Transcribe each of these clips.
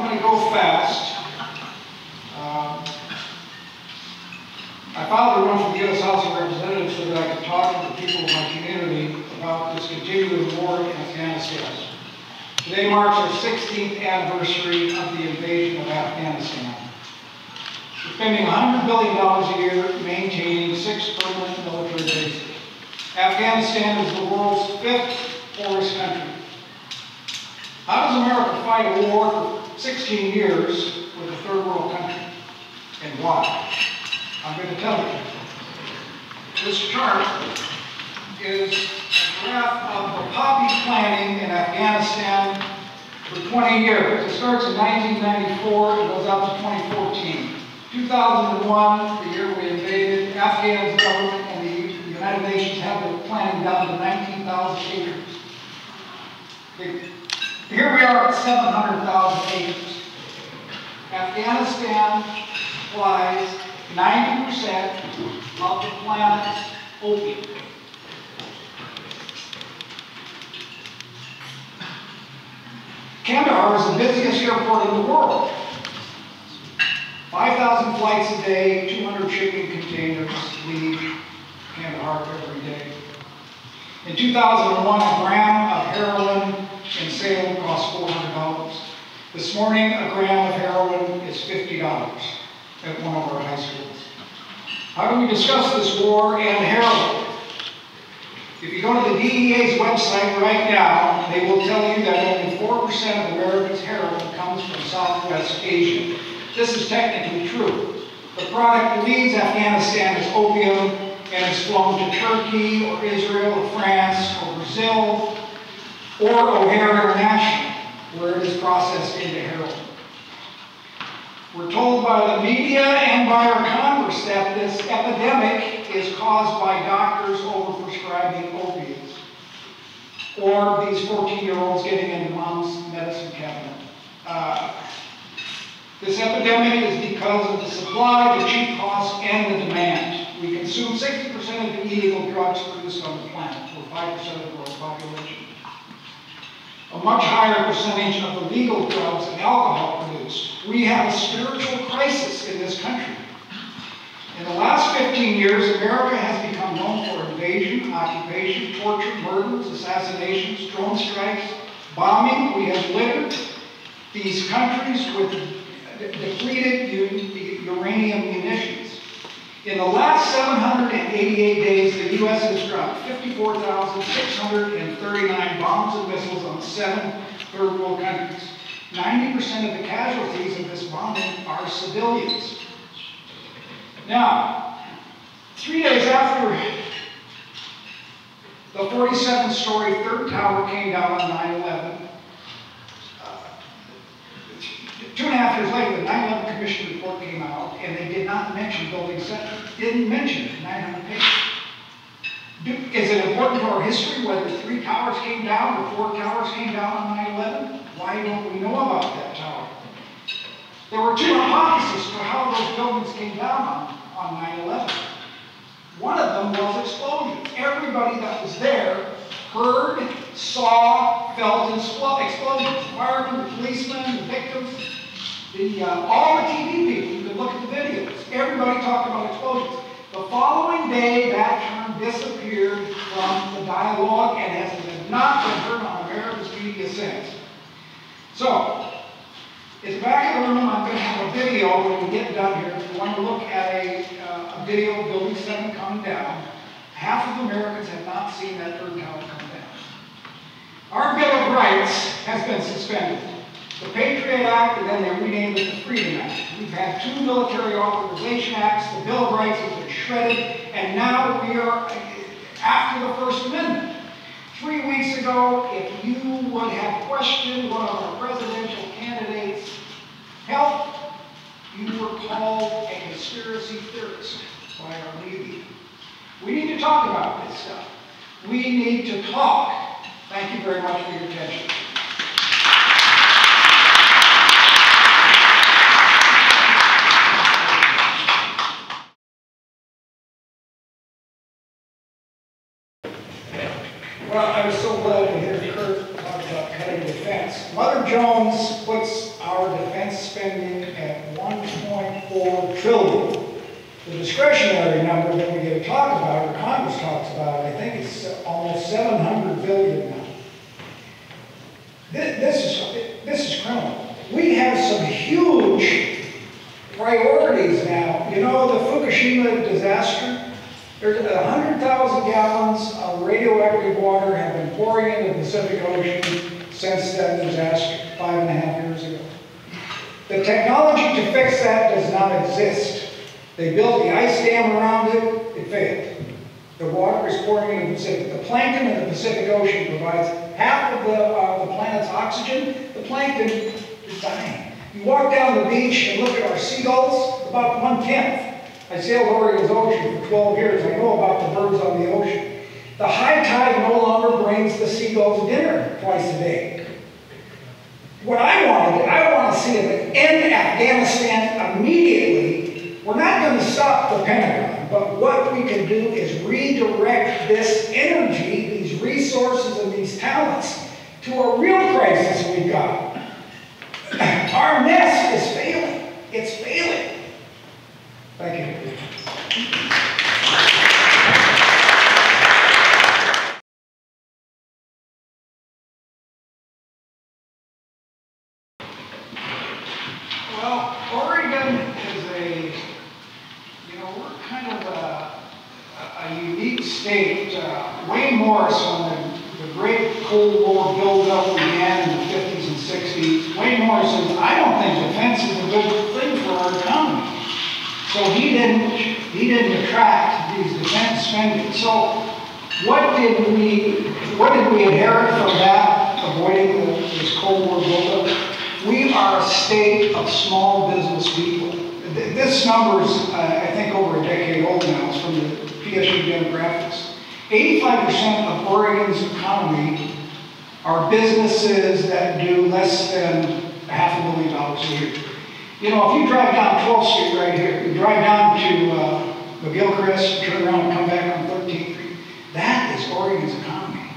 going to go fast. I filed a run for the U.S. House of Representatives so that I could talk to the people of my community about this continuing war in Afghanistan. Today marks our 16th anniversary of the invasion of Afghanistan. We're spending $100 billion a year maintaining 6 permanent military bases. Afghanistan is the world's 5th poorest country. How does America fight a war for 16 years with a third world country? And why? I'm going to tell you. This chart is a graph of the poppy planning in Afghanistan for 20 years. It starts in 1994 and goes up to 2014. 2001, the year we invaded, Afghan government and the United Nations had the planning down to 19,000 acres. Here we are at 700,000 acres. Afghanistan supplies 90% of the planet's opium. Kandahar is the busiest airport in the world. 5,000 flights a day, 200 shipping containers leave Kandahar every day. In 2001, a gram of heroin in Salem cost $400. This morning, a gram of heroin is $50 at one of our high schools. How do we discuss this war and heroin? If you go to the DEA's website right now, they will tell you that only 4% of America's heroin comes from Southwest Asia. This is technically true. The product that leaves Afghanistan is opium and is flown to Turkey or Israel or France or Brazil or O'Hare International, where it is processed into heroin. We're told by the media and by our Congress that this epidemic is caused by doctors overprescribing opiates or these 14-year-olds getting into mom's medicine cabinet. This epidemic is because of the supply, the cheap cost, and the demand. We consume 60% of the illegal drugs produced on the planet, or 5% of the world's population. A much higher percentage of the legal drugs and alcohol produced. We have a spiritual crisis in this country. In the last 15 years, America has become known for invasion, occupation, torture, murders, assassinations, drone strikes, bombing. We have littered these countries with depleted uranium munitions. In the last 788 days, the U.S. has dropped 54,639 bombs and missiles on 7 third world countries. 90% of the casualties of this bombing are civilians. Now, 3 days after the 47-story third tower came down on 9/11, 2.5 years later, the 9/11 Commission report came out, and they did not mention Building 7. Didn't mention it in 900 pages. Is it important to our history whether 3 towers came down or 4 towers came down on 9/11? Why don't we know about that tower? There were 2 hypotheses for how those buildings came down on 9/11. One of them was explosions. Everybody that was there heard, saw, felt explosions. The firemen, the policemen, the victims, all the TV people. You could look at the videos. Everybody talked about explosions. The following day, that term disappeared from the dialogue and has not been heard on America's media since. So, at the back of the room, I'm going to have a video when we get done here. If you want to look at a video of Building 7 coming down, half of Americans have not seen that third tower come down. Our Bill of Rights has been suspended. The Patriot Act, and then they renamed it the Freedom Act. We've had 2 military authorization acts. The Bill of Rights has been shredded, and now we are after the First Amendment. 3 weeks ago, if you would have questioned one of our presidential candidates' health, you were called a conspiracy theorist by our media. We need to talk about this stuff. We need to talk. Thank you very much for your attention. Well, I was so glad to hear Kurt talk about head of defense. Mother Jones puts our defense spending at $1.4 trillion. The discretionary number that we get to talk about, or Congress talks about, I think it's almost $700 billion now. This is criminal. We have some huge priorities now. You know, the Fukushima disaster, there's 100,000 gallons of radioactive water have been pouring into the Pacific Ocean since that disaster 5.5 years ago. The technology to fix that does not exist. They built the ice dam around it, it failed. The water is pouring into the Pacific. The plankton in the Pacific Ocean provides half of the planet's oxygen. The plankton is dying. You walk down the beach and look at our seagulls, about 1/10. I sailed Oregon's ocean for 12 years. I know about the birds on the ocean. The high tide no longer brings the seagulls dinner twice a day. What I want to see it end Afghanistan immediately. We're not going to stop the Pentagon, but what we can do is redirect this energy, these resources, and these talents to a real crisis we've got. Our nest is failing. It's failing. Thank you. Well, Oregon is we're kind of a unique state. Wayne Morris, when the great Cold War buildup began in the 50s and 60s, Wayne Morris said, I don't think defense is a good thing for our economy. So he didn't attract these defense spending. So what did we inherit from that, avoiding this Cold War buildup? We are a state of small business people. This number's, I think, over a decade old now. It's from the PSU demographics. 85% of Oregon's economy are businesses that do less than $500,000 a year. You know, if you drive down 12th Street right here, you drive down to McGilchrist, turn around and come back on 13th Street, that is Oregon's economy.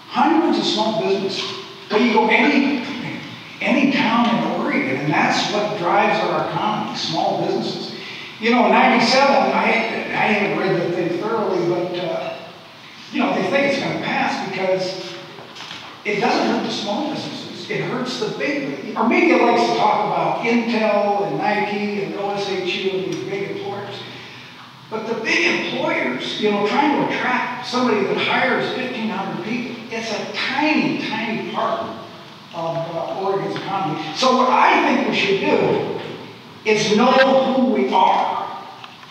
Hundreds of small businesses. But you go any town in Oregon, and that's what drives our economy, small businesses. You know, in 97, I haven't read the thing thoroughly, but, they think it's going to pass because it doesn't hurt the small businesses. It hurts the big. Our media likes to talk about Intel and Nike and OSHU and these big employers. But the big employers, trying to attract somebody that hires 1,500 people, it's a tiny, tiny part of Oregon's economy. So what I think we should do is know who we are.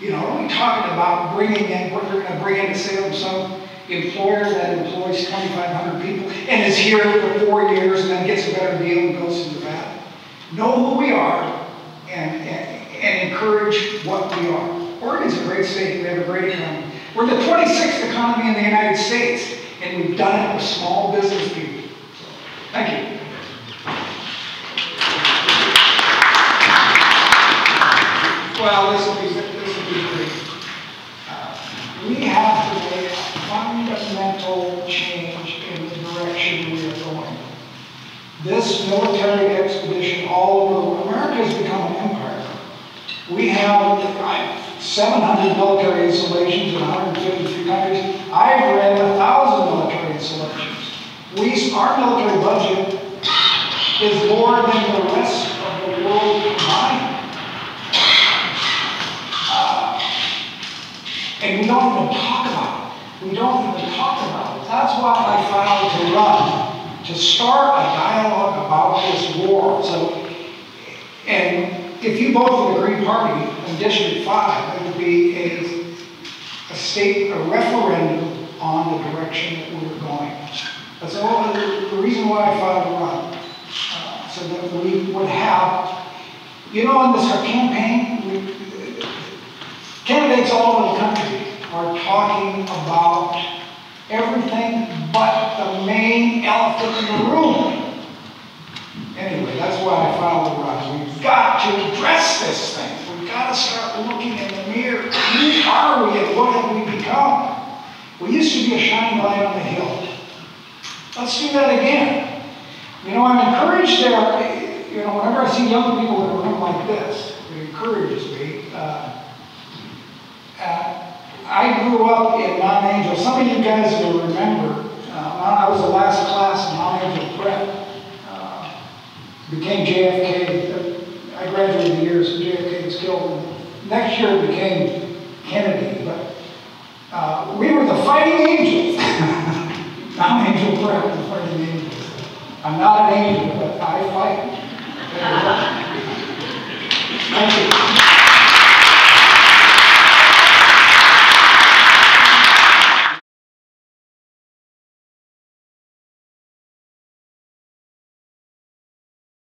We're talking about we're going to bring into Salem some employer that employs 2,500 people and is here for 4 years and then gets a better deal and goes to Nevada. Know who we are and encourage what we are. Oregon's a great state. We have a great economy. We're the 26th economy in the United States, and we've done it with small business people. So, thank you. Well, this will be great. We have to make a fundamental change in the direction we are going. This military expedition all over, America has become an empire. We have 700 military installations in 153 countries. I've read 1,000 military installations. Our military budget is more than the rest of the world combined. And we don't even talk about it. We don't even talk about it. That's why I filed to run, to start a dialogue about this war. So, and if you vote for the Green Party in District 5, it would be a referendum on the direction that we were going. That's the reason why I filed to run. So that we would have, in this campaign, candidates all over the country are talking about everything but the main elephant in the room. Anyway, that's why I filed the run. We've got to address this thing. We've got to start looking in the mirror. Who are we and what have we become? We used to be a shining light on the hill. Let's do that again. You know, I'm encouraged there, you know, whenever I see young people in a room like this, it encourages me. I grew up in Mount Angel. Some of you guys will remember, I was the last class in Mount Angel Prep. Became JFK. I graduated the year, so JFK was killed. And next year it became Kennedy. But we were the Fighting Angels. Mount Angel Prep, the Fighting Angels. I'm not an angel, but I fight. Thank you.